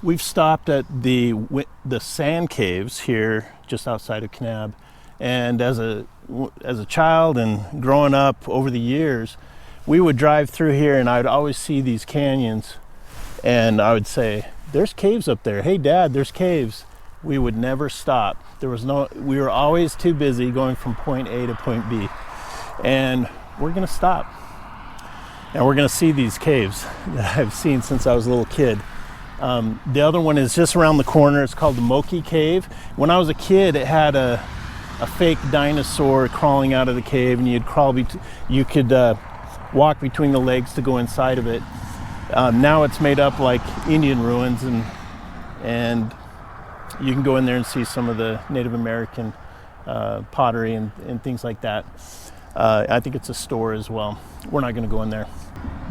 We've stopped at the sand caves here just outside of Kanab, and as a child and growing up over the years, we would drive through here and I would always see these canyons, and I would say, there's caves up there. Hey Dad, there's caves. We would never stop. We were always too busy going from point A to point B. And we're gonna stop. And we're gonna see these caves that I've seen since I was a little kid. The other one is just around the corner. It's called the Moki Cave. When I was a kid, it had a fake dinosaur crawling out of the cave, and you could walk between the legs to go inside of it. Now it's made up like Indian ruins, and you can go in there and see some of the Native American pottery and things like that. I think it's a store as well. We're not going to go in there.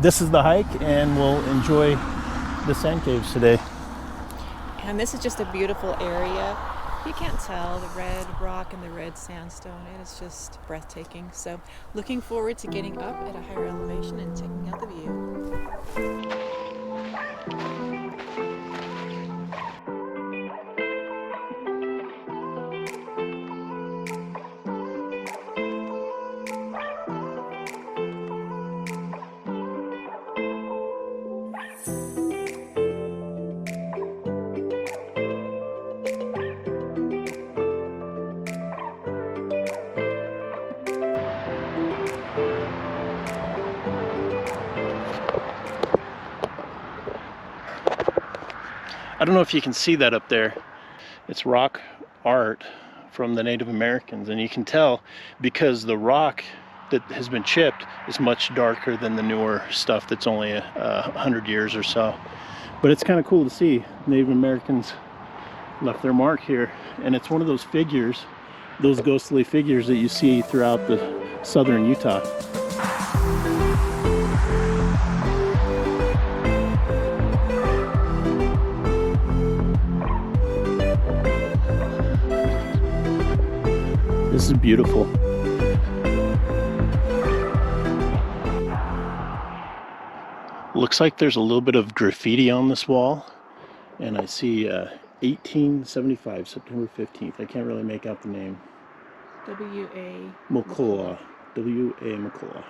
This is the hike, and we'll enjoy the sand caves today. And this is just a beautiful area. You can't tell the red rock and the red sandstone. It is just breathtaking. So looking forward to getting up at a higher elevation and checking out the view. I don't know if you can see that up there. It's rock art from the Native Americans, and you can tell because the rock that has been chipped is much darker than the newer stuff that's only 100 years or so. But it's kind of cool to see Native Americans left their mark here, and it's one of those figures, those ghostly figures that you see throughout the southern Utah. This is beautiful. Looks like there's a little bit of graffiti on this wall, and I see 1875, September 15th. I can't really make out the name. W.A. Mokoa. W.A. Mokoa.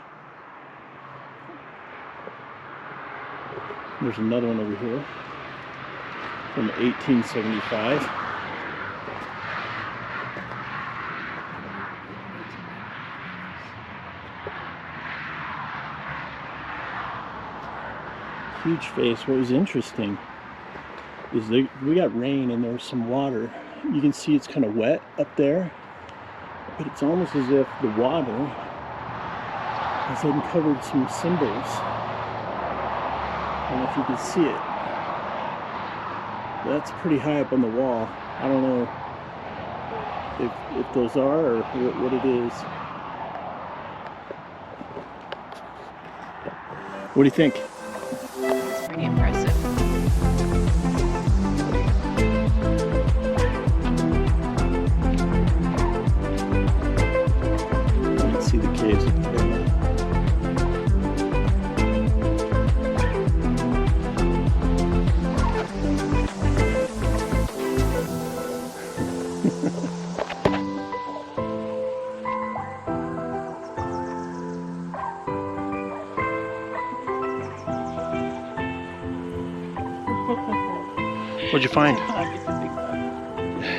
There's another one over here from 1875. Huge face. What was interesting is we got rain and there's some water. You can see it's kind of wet up there, but it's almost as if the water has uncovered some symbols. I don't know if you can see it. That's pretty high up on the wall. I don't know if those are or what it is. What do you think? Pretty impressive. You can see the caves up there. What'd you find?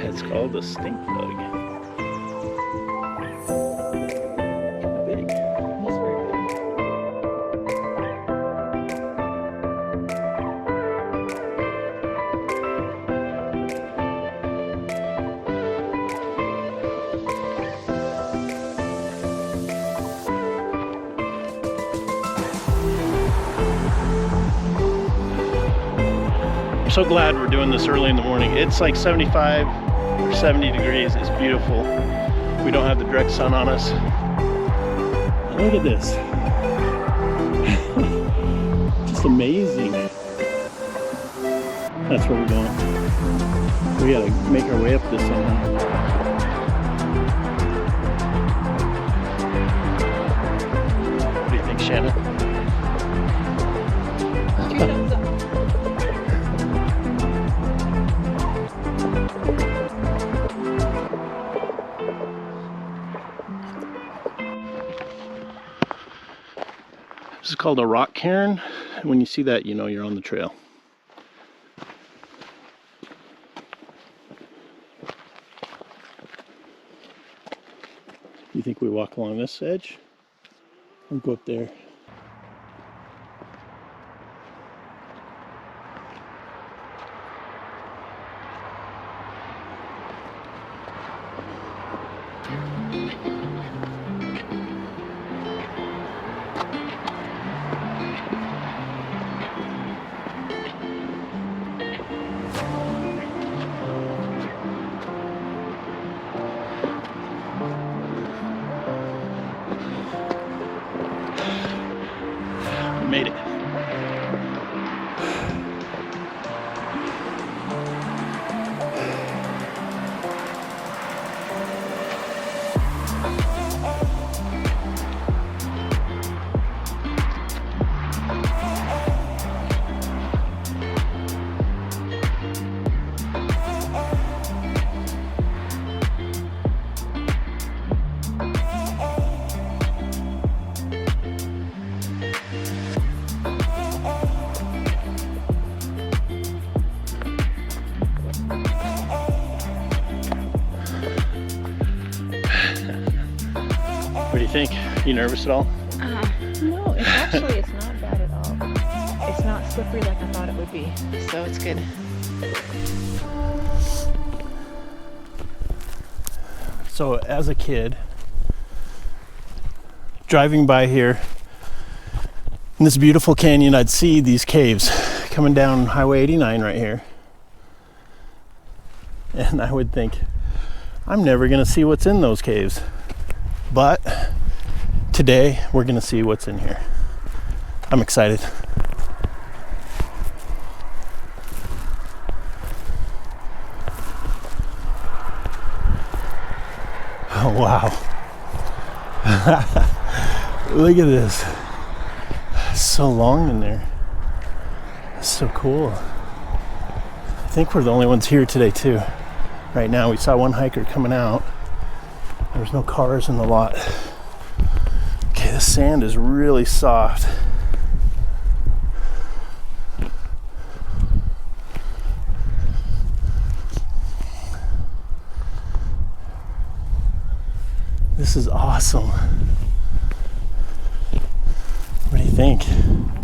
It's called the stink bug. Big. That's very big. I'm so glad we're doing this early in the morning. It's like 75 or 70 degrees. It's beautiful. We don't have the direct sun on us. Look at this. Just amazing. That's where we're going. We gotta make our way up this somehow. What do you think, Shannon? 2 thumbs up. called a rock cairn. When you see that, you know you're on the trail. You think we walk along this edge? Or go up there? Made it. What do you think? You nervous at all? No, it's not bad at all. It's not slippery like I thought it would be, so it's good. So as a kid, driving by here in this beautiful canyon, I'd see these caves coming down Highway 89 right here. And I would think, I'm never gonna see what's in those caves. But today we're gonna see what's in here. I'm excited. Oh wow. Look at this. It's so long in there. It's so cool. I think we're the only ones here today too. Right now we saw one hiker coming out. There's no cars in the lot. Okay, the sand is really soft. This is awesome. What do you think?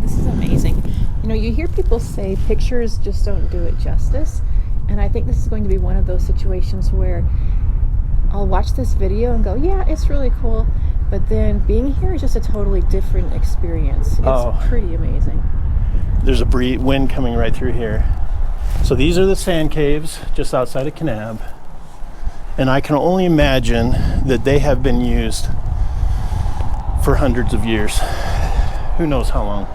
This is amazing. You know, you hear people say pictures just don't do it justice. And I think this is going to be one of those situations where I'll watch this video and go, yeah, it's really cool. But then being here is just a totally different experience. It's pretty amazing. There's a wind coming right through here. So these are the sand caves just outside of Kanab. And I can only imagine that they have been used for hundreds of years. Who knows how long.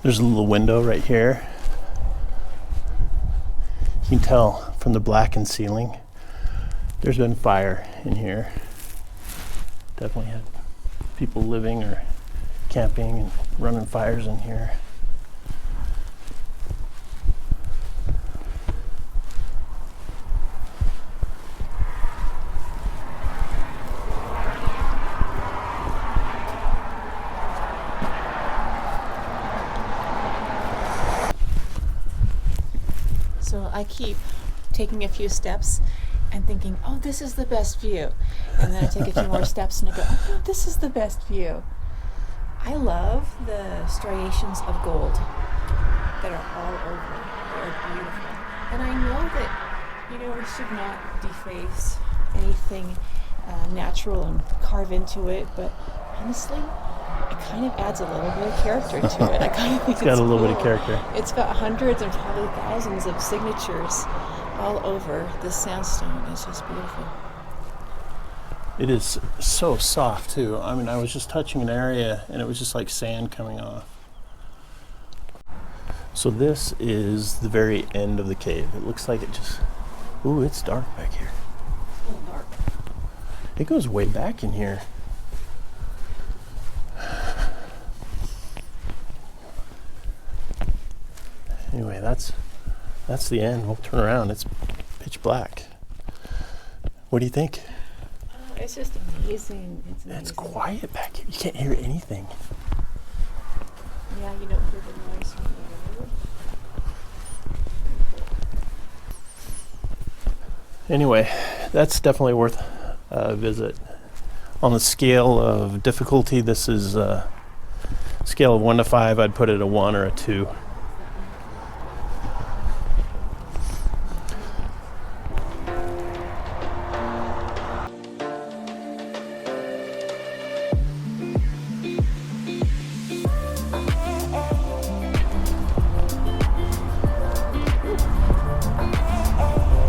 There's a little window right here. You can tell from the blackened ceiling, there's been fire in here. Definitely had people living or camping and running fires in here. So I keep taking a few steps and thinking, oh, this is the best view. And then I take a few more steps and I go, oh, no, this is the best view. I love the striations of gold that are all over. They're beautiful. And I know that, you know, we should not deface anything natural and carve into it, but honestly, it kind of adds a little bit of character to it. I kind of think It's got a little cool. bit of character. It's got hundreds and probably thousands of signatures all over this sandstone. It's just beautiful. It is so soft too. I mean, I was just touching an area and it was just like sand coming off. So this is the very end of the cave. It looks like it just, ooh, it's dark back here. It's a little dark. It goes way back in here. Anyway, that's the end. We'll turn around. It's pitch black. What do you think? It's just amazing. It's amazing. It's quiet back here. You can't hear anything. Yeah, you don't hear the noise from the road. Anyway, that's definitely worth a visit. On the scale of difficulty, this is a scale of 1 to 5. I'd put it a 1 or a 2.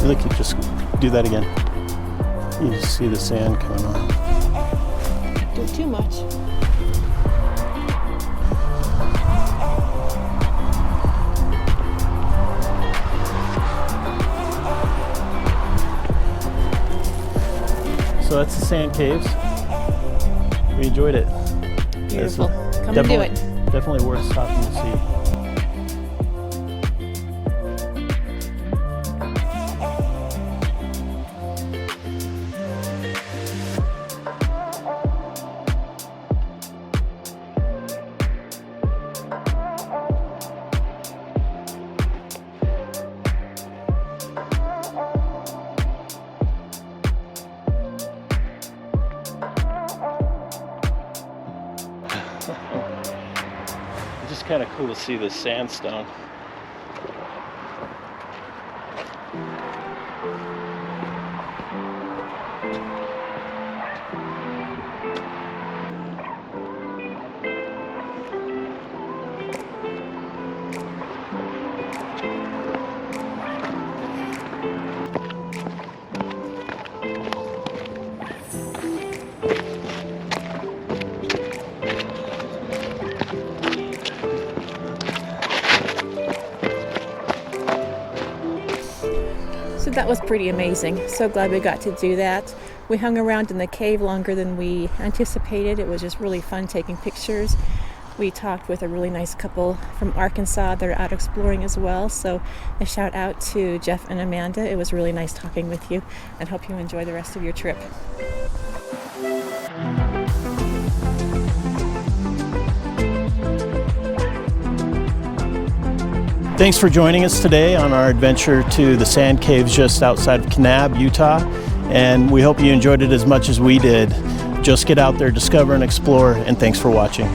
Look, you just do that again. You just see the sand coming on. Do it too much. So that's the sand caves. We enjoyed it. Beautiful. Come and do it. Definitely worth stopping to see. It's just kind of cool to see this sandstone. So that was pretty amazing. So glad we got to do that. We hung around in the cave longer than we anticipated. It was just really fun taking pictures. We talked with a really nice couple from Arkansas that are out exploring as well. So a shout out to Jeff and Amanda. It was really nice talking with you, and hope you enjoy the rest of your trip. Thanks for joining us today on our adventure to the sand caves just outside of Kanab, Utah. And we hope you enjoyed it as much as we did. Just get out there, discover and explore, and thanks for watching.